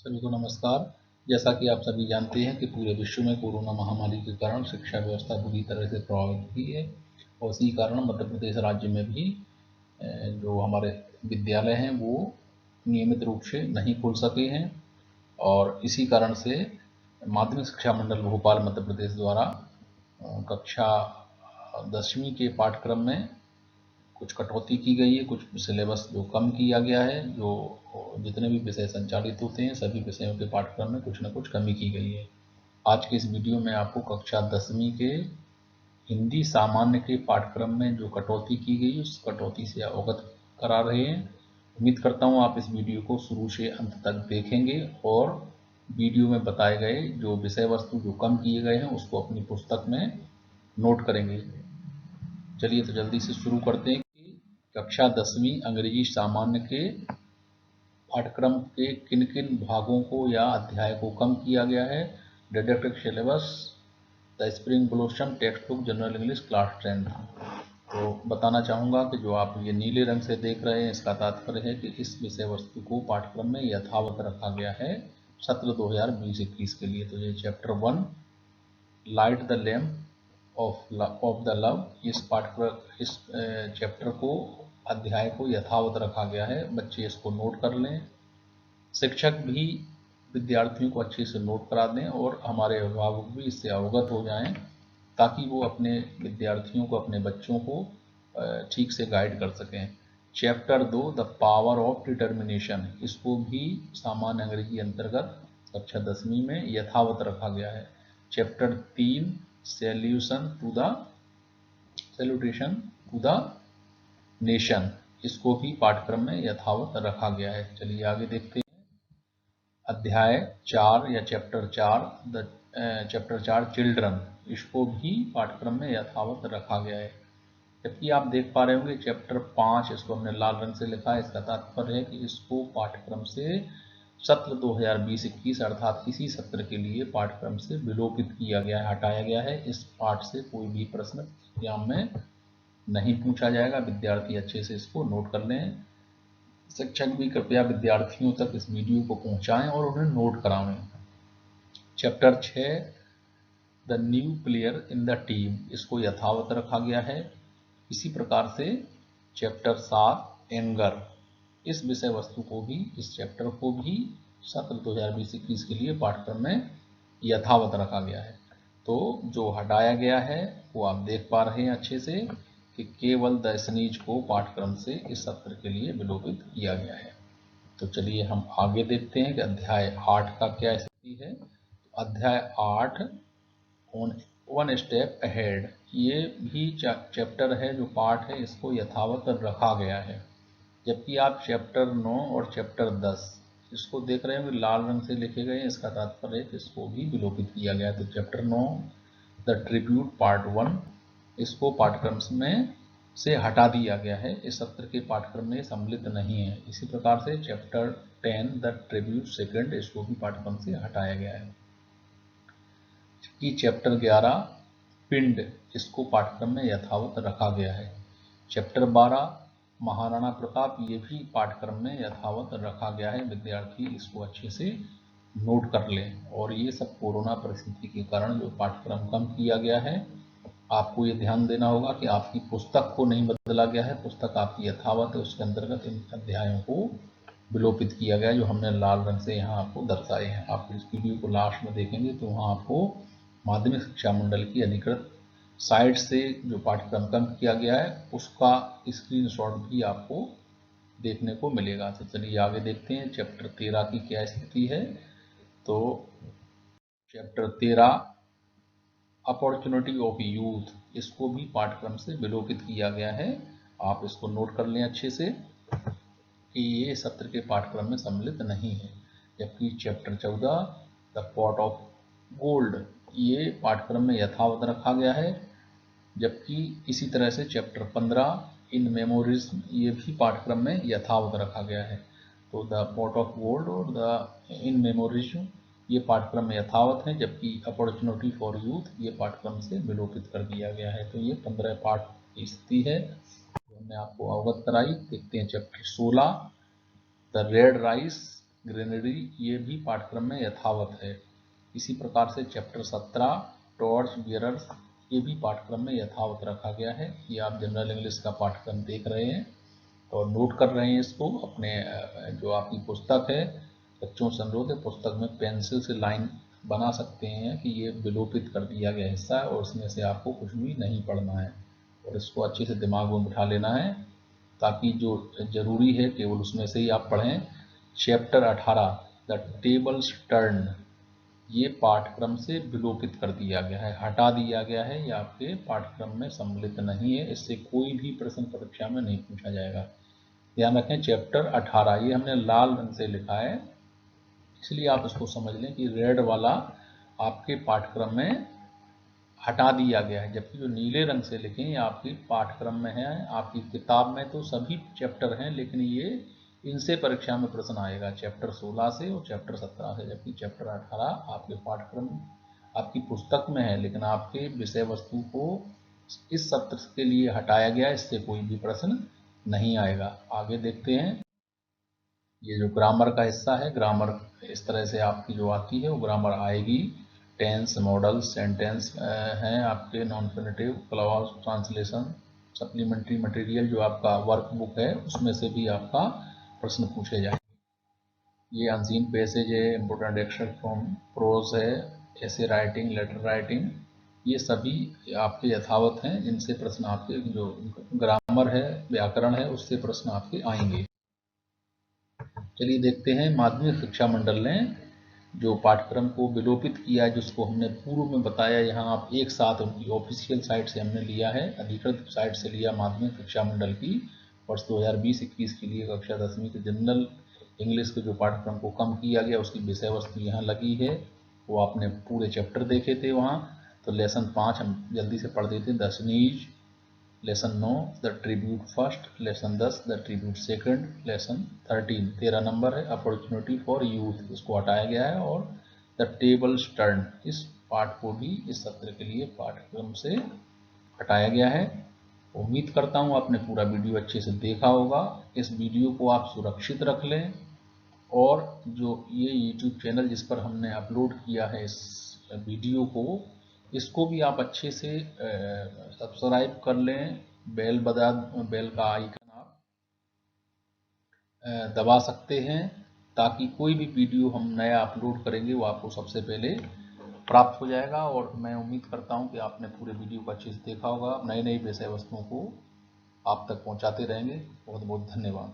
सभी को नमस्कार। जैसा कि आप सभी जानते हैं कि पूरे विश्व में कोरोना महामारी के कारण शिक्षा व्यवस्था बुरी तरह से प्रभावित हुई है और इसी कारण मध्य प्रदेश राज्य में भी जो हमारे विद्यालय हैं वो नियमित रूप से नहीं खुल सके हैं और इसी कारण से माध्यमिक शिक्षा मंडल भोपाल मध्य प्रदेश द्वारा कक्षा 10वीं के पाठ्यक्रम में कुछ कटौती की गई है, कुछ सिलेबस जो कम किया गया है, जो जितने भी विषय संचालित होते हैं सभी विषयों के पाठ्यक्रम में कुछ न कुछ कमी की गई है। आज के इस वीडियो में आपको कक्षा 10वीं के हिंदी सामान्य के पाठ्यक्रम में जो कटौती की गई उस कटौती से अवगत करा रहे हैं। उम्मीद करता हूँ आप इस वीडियो को शुरू से अंत तक देखेंगे और वीडियो में बताए गए जो विषय वस्तु जो कम किए गए हैं उसको अपनी पुस्तक में नोट करेंगे। चलिए तो जल्दी से शुरू करते हैं कि कक्षा 10वीं अंग्रेजी सामान्य के पाठ्यक्रम के किन किन भागों को या अध्याय को कम किया गया है। Didactic syllabus, the spring blossom text book, general English class 10। तो बताना चाहूँगा कि जो आप ये नीले रंग से देख रहे हैं इसका तात्पर्य है कि इस विषय वस्तु को पाठ्यक्रम में यथावत रखा गया है सत्र 2020-21 के लिए। तो ये chapter 1 light the lamp of the love, इस चैप्टर को अध्याय को यथावत रखा गया है। बच्चे इसको नोट कर लें, शिक्षक भी विद्यार्थियों को अच्छे से नोट करा दें और हमारे अभिभावक भी इससे अवगत हो जाएं ताकि वो अपने विद्यार्थियों को, अपने बच्चों को ठीक से गाइड कर सकें। Chapter 2 the power of determination, इसको भी सामान्य अंग्रेजी अंतर्गत कक्षा 10वीं में यथावत रखा गया है। Chapter 3 salutation to the nation, इसको भी पाठ्यक्रम में यथावत रखा गया है। चलिए आगे देखते हैं। अध्याय 4 या चैप्टर 4 चिल्ड्रन, इसको भी पाठ्यक्रम में यथावत रखा गया है। जबकि आप देख पा रहे होंगे चैप्टर 5, इसको हमने लाल रंग से लिखा है, इसका तात्पर्य है कि इसको पाठ्यक्रम से सत्र 2020-21 अर्थात इसी सत्र के लिए पाठ्यक्रम से विलोपित किया गया है, हटाया गया है। इस पाठ से कोई भी प्रश्न एग्जाम में नहीं पूछा जाएगा। विद्यार्थी अच्छे से इसको नोट कर लें। शिक्षक भी कृपया विद्यार्थियों तक इस वीडियो को पहुंचाएं और उन्हें नोट कराएं। Chapter 6 the new player in the team, इसको यथावत रखा गया है। इसी प्रकार से चैप्टर 7 एंगर, इस विषय वस्तु को भी, इस चैप्टर को भी सत्र 2020-21 के लिए पाठ्यक्रम में यथावत रखा गया है। तो जो हटाया गया है वो आप देख पा रहे हैं अच्छे से कि केवल द स्नीज को पाठ्यक्रम से इस सत्र के लिए विलोपित किया गया है। तो चलिए हम आगे देखते हैं कि अध्याय 8 का क्या स्थिति है। अध्याय 8 ऑन वन स्टेप अहेड, ये भी चैप्टर है, जो पाठ है इसको यथावत रखा गया है। जबकि आप चैप्टर 9 और चैप्टर 10 इसको देख रहे हैं कि लाल रंग से लिखे गए हैं, इसका तात्पर्य है कि इसको भी विलोपित किया गया है। तो चैप्टर 9 द ट्रिब्यूट पार्ट 1, इसको पाठ्यक्रम में से हटा दिया गया है, इस सत्र के पाठ्यक्रम में सम्मिलित नहीं है। इसी प्रकार से चैप्टर 10 द ट्रिब्यूट सेकंड, इसको भी पाठ्यक्रम से हटाया गया है। कि चैप्टर 11 पिंड, इसको पाठ्यक्रम में यथावत रखा गया है। चैप्टर 12 महाराणा प्रताप, ये भी पाठ्यक्रम में यथावत रखा गया है। विद्यार्थी इसको अच्छे से नोट कर लें। और ये सब कोरोना परिस्थिति के कारण जो पाठ्यक्रम कम किया गया है, आपको ये ध्यान देना होगा कि आपकी पुस्तक को नहीं बदला गया है, पुस्तक आपकी यथावत है, उसके अंतर्गत इन अध्यायों को विलोपित किया गया है, जो हमने लाल रंग से यहाँ आपको दर्शाए हैं। आप इस वीडियो को लास्ट में देखेंगे तो वहाँ आपको माध्यमिक शिक्षा मंडल की अधिकृत साइट से जो पाठ्यक्रम कम किया गया है उसका स्क्रीनशॉट भी आपको देखने को मिलेगा। तो चलिए आगे देखते हैं चैप्टर 13 की क्या स्थिति है। तो चैप्टर 13 अपॉर्चुनिटी ऑफ यूथ, इसको भी पाठ्यक्रम से विलोपित किया गया है। आप इसको नोट कर लें अच्छे से कि ये सत्र के पाठ्यक्रम में सम्मिलित नहीं है। जबकि chapter 14 the pot of gold, ये पाठ्यक्रम में यथावत रखा गया है। जबकि इसी तरह से चैप्टर 15 इन मेमोरीज, ये भी पाठ्यक्रम में यथावत रखा गया है। तो द पॉट ऑफ गोल्ड और द इन मेमोरीज ये पाठ्यक्रम में यथावत है, जबकि अपॉर्चुनिटी फॉर यूथ ये पाठ्यक्रम से विलोपित कर दिया गया है। तो ये 15 पाठ की स्थिति है जो हमने आपको अवगत कराई। देखते हैं chapter 16 the red rice granary ये भी पाठ्यक्रम में यथावत है। इसी प्रकार से चैप्टर 17 टॉर्च बियरर्स ये भी पाठ्यक्रम में यथावत रखा गया है। ये आप जनरल इंग्लिश का पाठ्यक्रम देख रहे हैं और नोट कर रहे हैं इसको। अपने जो आपकी पुस्तक है, बच्चों से अनुरोध है पुस्तक में पेंसिल से लाइन बना सकते हैं कि ये विलोपित कर दिया गया हिस्सा है और इसमें से आपको कुछ भी नहीं पढ़ना है और इसको अच्छे से दिमाग में बिठा लेना है ताकि जो जरूरी है केवल उसमें से ही आप पढ़ें। चैप्टर 18 द टेबल्स टर्न ये पाठ्यक्रम से विलोपित कर दिया गया है, हटा दिया गया है। ये आपके पाठ्यक्रम में सम्मिलित नहीं है। इससे कोई भी प्रश्न परीक्षा में नहीं पूछा जाएगा। ध्यान रखें चैप्टर 18 ये हमने लाल रंग से लिखा है, इसलिए आप इसको समझ लें कि रेड वाला आपके पाठ्यक्रम में हटा दिया गया है, जबकि जो नीले रंग से लिखे हैं आपके पाठ्यक्रम में है। आपकी किताब में तो सभी चैप्टर हैं, लेकिन ये इनसे परीक्षा में प्रश्न आएगा चैप्टर 16 से और चैप्टर 17 से, जबकि चैप्टर 18 आपके पाठ्यक्रम आपकी पुस्तक में है, लेकिन आपके विषय वस्तु को इस सत्र के लिए हटाया गया। इससे कोई भी प्रश्न नहीं आएगा। आगे देखते हैं। ये जो ग्रामर का हिस्सा है, ग्रामर इस तरह से आपकी जो आती है वो ग्रामर आएगी। टेंस, मॉडल, सेंटेंस हैं आपके, non finite, clause, translation, supplementary material जो आपका वर्कबुक है उसमें से भी आपका प्रश्न पूछे जाएंगे। ये अनसीन पैसेज है, इम्पोर्टेंट एक्सट्रैक्ट फ्रॉम प्रोज है, ऐसे राइटिंग, लेटर राइटिंग, ये सभी आपके यथावत हैं। इनसे प्रश्न आपके जो ग्रामर है, व्याकरण है, उससे प्रश्न आपके आएंगे। चलिए देखते हैं। माध्यमिक शिक्षा मंडल ने जो पाठ्यक्रम को विलोपित किया, जिसको हमने पूर्व में बताया, यहाँ आप एक साथ उनकी ऑफिशियल साइट से हमने लिया है, अधिकृत साइट से लिया माध्यमिक शिक्षा मंडल की वर्ष 2020-21 के लिए कक्षा 10वीं के जनरल इंग्लिश के जो पाठ्यक्रम को कम किया गया उसकी विषय वस्तु यहाँ लगी है। वो आपने पूरे चैप्टर देखे थे वहाँ। तो लेसन 5 हम जल्दी से पढ़ देते हैं। The sneeze, lesson 9 the tribute first, lesson 10 the tribute second, lesson 13 number है अपॉर्चुनिटी फॉर यूथ, इसको हटाया गया है। और द टेबल्स टर्न इस पाठ को भी इस सत्र के लिए पाठ्यक्रम से हटाया गया है। उम्मीद करता हूँ आपने पूरा वीडियो अच्छे से देखा होगा। इस वीडियो को आप सुरक्षित रख लें और जो ये YouTube चैनल जिस पर हमने अपलोड किया है इस वीडियो को, इसको भी आप अच्छे से सब्सक्राइब कर लें। बेल का आइकन आप दबा सकते हैं ताकि कोई भी वीडियो हम नया अपलोड करेंगे वो आपको सबसे पहले प्राप्त हो जाएगा। और मैं उम्मीद करता हूं कि आपने पूरे वीडियो को अच्छे से देखा होगा। नई नई विषय वस्तुओं को आप तक पहुंचाते रहेंगे। बहुत बहुत धन्यवाद।